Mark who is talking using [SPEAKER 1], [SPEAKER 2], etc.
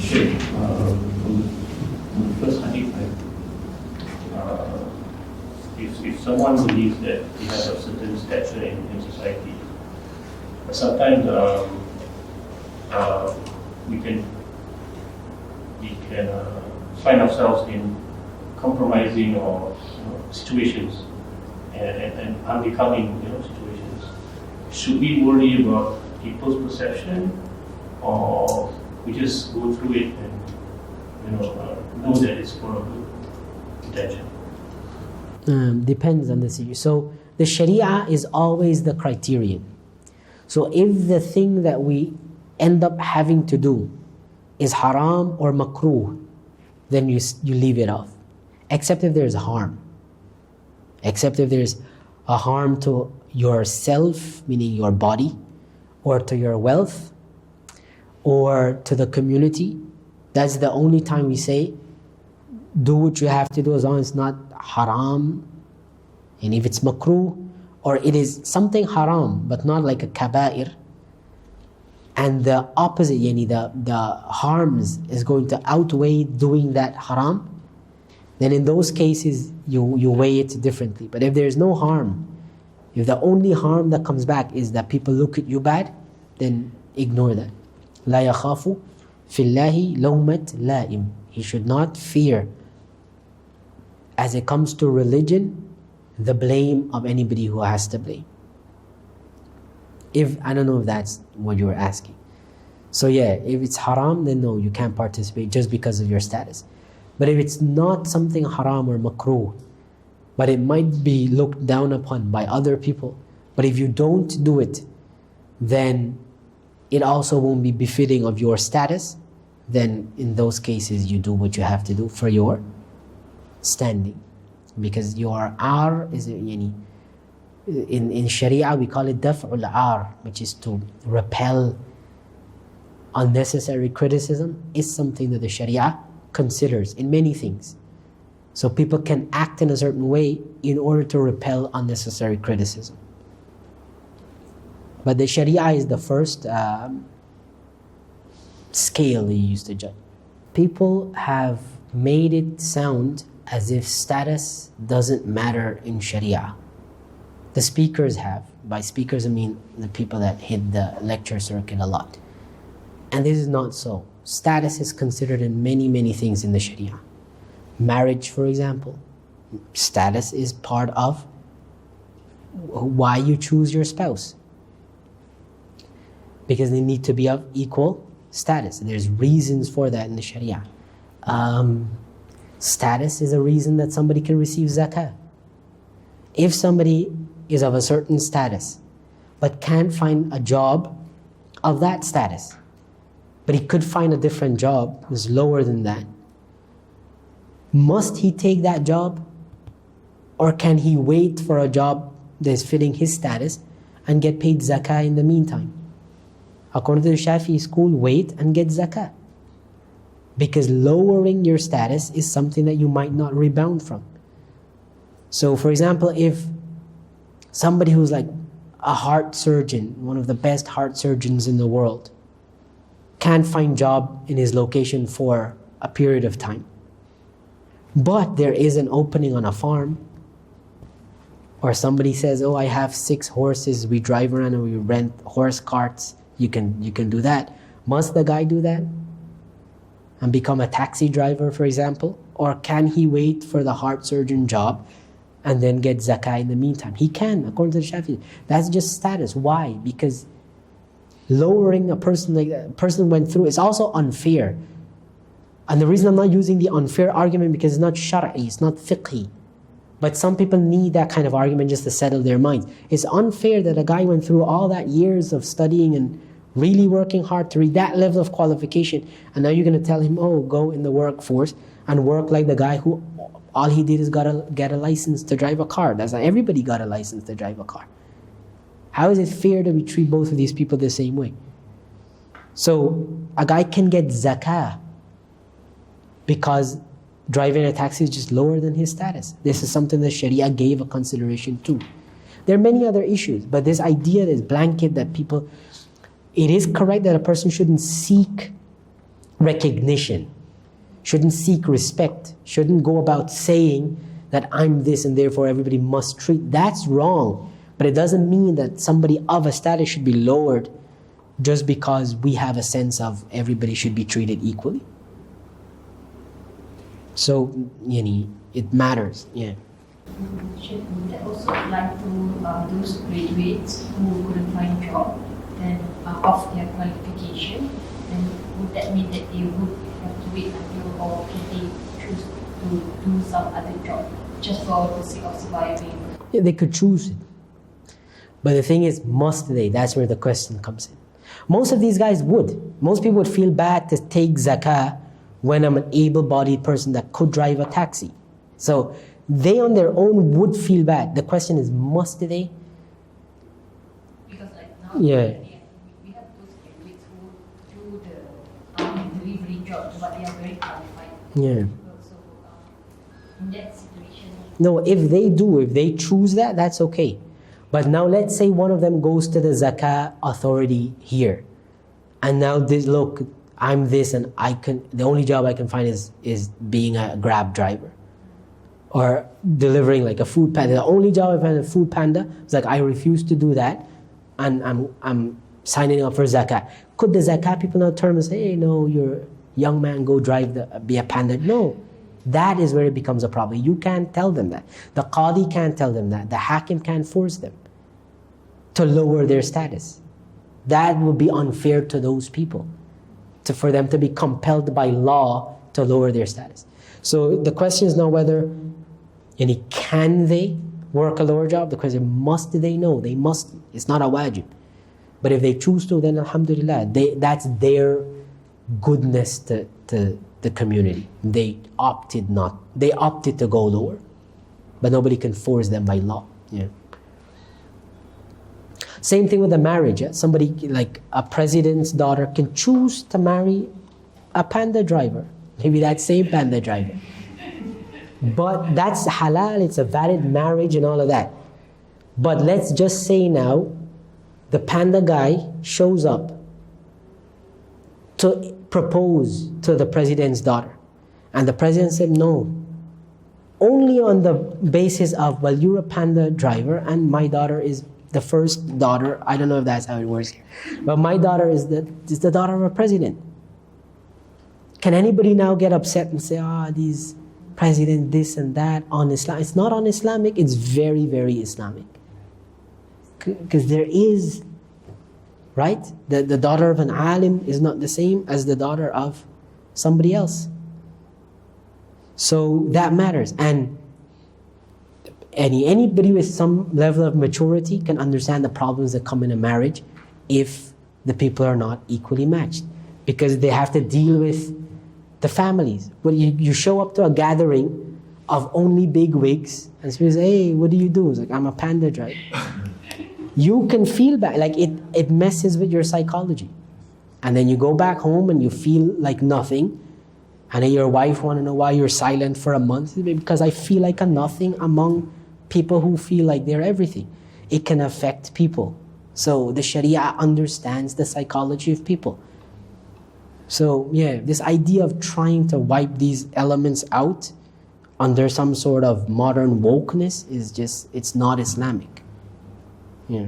[SPEAKER 1] Shaykh, from the first hadith, if someone believes that he has a certain stature in society, but sometimes we can find ourselves in compromising or situations and unbecoming situations. Should we worry about people's perception, or we just go through it and know that it's for a good intention?
[SPEAKER 2] Depends on the situation. So the Sharia is always the criterion. So if the thing that we end up having to do is haram or makruh, then you leave it off. Except if there's harm. Except if there's a harm to yourself, meaning your body, or to your wealth, or to the community. That's the only time we say, do what you have to do as long as it's not haram. And if it's makruh, or it is something haram, but not like a kaba'ir, and the opposite, the harms is going to outweigh doing that haram, then in those cases, you weigh it differently. But if there's no harm, if the only harm that comes back is that people look at you bad, then ignore that. لا يخاف في الله لومة لائم. He should not fear, as it comes to religion, the blame of anybody who has to blame. I don't know if that's what you were asking. So yeah, if it's haram, then no, you can't participate just because of your status. But if it's not something haram or makruh, but it might be looked down upon by other people, but if you don't do it, then it also won't be befitting of your status, then in those cases you do what you have to do for your standing. Because your ar is, in Sharia we call it daf'ul ar, which is to repel unnecessary criticism, is something that the Sharia considers in many things. So people can act in a certain way in order to repel unnecessary criticism. But the Sharia is the first scale you used to judge. People have made it sound as if status doesn't matter in Sharia. The speakers have. By speakers I mean the people that hit the lecture circuit a lot. And this is not so. Status is considered in many, many things in the Sharia. Marriage, for example. Status is part of why you choose your spouse. Because they need to be of equal status. And there's reasons for that in the Sharia. Status is a reason that somebody can receive zakah. If somebody is of a certain status, but can't find a job of that status, but he could find a different job who's lower than that, must he take that job? Or can he wait for a job that is fitting his status and get paid zakah in the meantime? According to the Shafi'i school, wait and get zakah. Because lowering your status is something that you might not rebound from. So for example, if somebody who's like a heart surgeon, one of the best heart surgeons in the world, can't find job in his location for a period of time, but there is an opening on a farm, or somebody says, oh, I have 6 horses, we drive around and we rent horse carts, you can do that. Must the guy do that and become a taxi driver, for example? Or can he wait for the heart surgeon job and then get zakah in the meantime? He can, according to the Shafi'i. That's just status. Why? Because lowering a person like that, person went through, it's also unfair. And the reason I'm not using the unfair argument because it's not shar'i, it's not fiqhi. But some people need that kind of argument just to settle their minds. It's unfair that a guy went through all that years of studying and really working hard to reach that level of qualification, and now you're going to tell him, oh, go in the workforce and work like the guy who all he did is get a license to drive a car. That's not everybody got a license to drive a car. How is it fair that we treat both of these people the same way? So a guy can get zakah because driving a taxi is just lower than his status. This is something that Sharia gave a consideration to. There are many other issues, but this idea, this blanket that people, it is correct that a person shouldn't seek recognition, shouldn't seek respect, shouldn't go about saying that I'm this and therefore everybody must treat. That's wrong. But it doesn't mean that somebody of a status should be lowered just because we have a sense of everybody should be treated equally. So, it matters. Yeah.
[SPEAKER 3] Should that also apply to those graduates who couldn't find a job and of their qualification? And would that mean that they would have to wait until, or can they choose to do some other job just for the sake of surviving?
[SPEAKER 2] Yeah, they could choose it. But the thing is, must they? That's where the question comes in. Most of these guys would. Most people would feel bad to take zakah when I'm an able-bodied person that could drive a taxi. So they on their own would feel bad. The question is, must they?
[SPEAKER 3] Because like now,
[SPEAKER 2] Yeah.
[SPEAKER 3] we have those graduates who do the delivery job, but they are very qualified.
[SPEAKER 2] Yeah.
[SPEAKER 3] So in that situation,
[SPEAKER 2] No, if they choose that, that's okay. But now let's say one of them goes to the zakah authority here. And now look, I'm this and the only job I can find is being a Grab driver. Or delivering like a food panda. The only job I find is a food panda. It's like I refuse to do that and I'm signing up for zakah. Could the zakah people now turn and say, hey, no, you're a young man, go be a panda? No. That is where it becomes a problem. You can't tell them that. The qadi can't tell them that. The hakim can't force them to lower their status. That would be unfair to those people, for them to be compelled by law to lower their status. So the question is now whether, can they work a lower job? The question, must they? No, they must. It's not a wajib. But if they choose to, then alhamdulillah, that's their goodness to the community. They opted to go lower. But nobody can force them by law. Yeah. Same thing with the marriage. Somebody like a president's daughter can choose to marry a panda driver. Maybe that same panda driver. But that's halal, it's a valid marriage and all of that. But let's just say now, the panda guy shows up to propose to the president's daughter. And the president said no. Only on the basis of, well, you're a panda driver and my daughter is the first daughter. I don't know if that's how it works. But my daughter is the daughter of a president. Can anybody now get upset and say, these president this and that on Islam? It's not un-Islamic, it's very, very Islamic. Because there is, right? The daughter of an alim is not the same as the daughter of somebody else. So that matters. And anybody with some level of maturity can understand the problems that come in a marriage if the people are not equally matched. Because they have to deal with the families. When you show up to a gathering of only big wigs and somebody says, hey, what do you do? It's like, I'm a panda driver. You can feel bad. Like it messes with your psychology. And then you go back home and you feel like nothing. And then your wife want to know why you're silent for a month. Because I feel like a nothing among people who feel like they're everything. It can affect people. So the Sharia understands the psychology of people. So yeah, this idea of trying to wipe these elements out under some sort of modern wokeness is it's not Islamic. Yeah.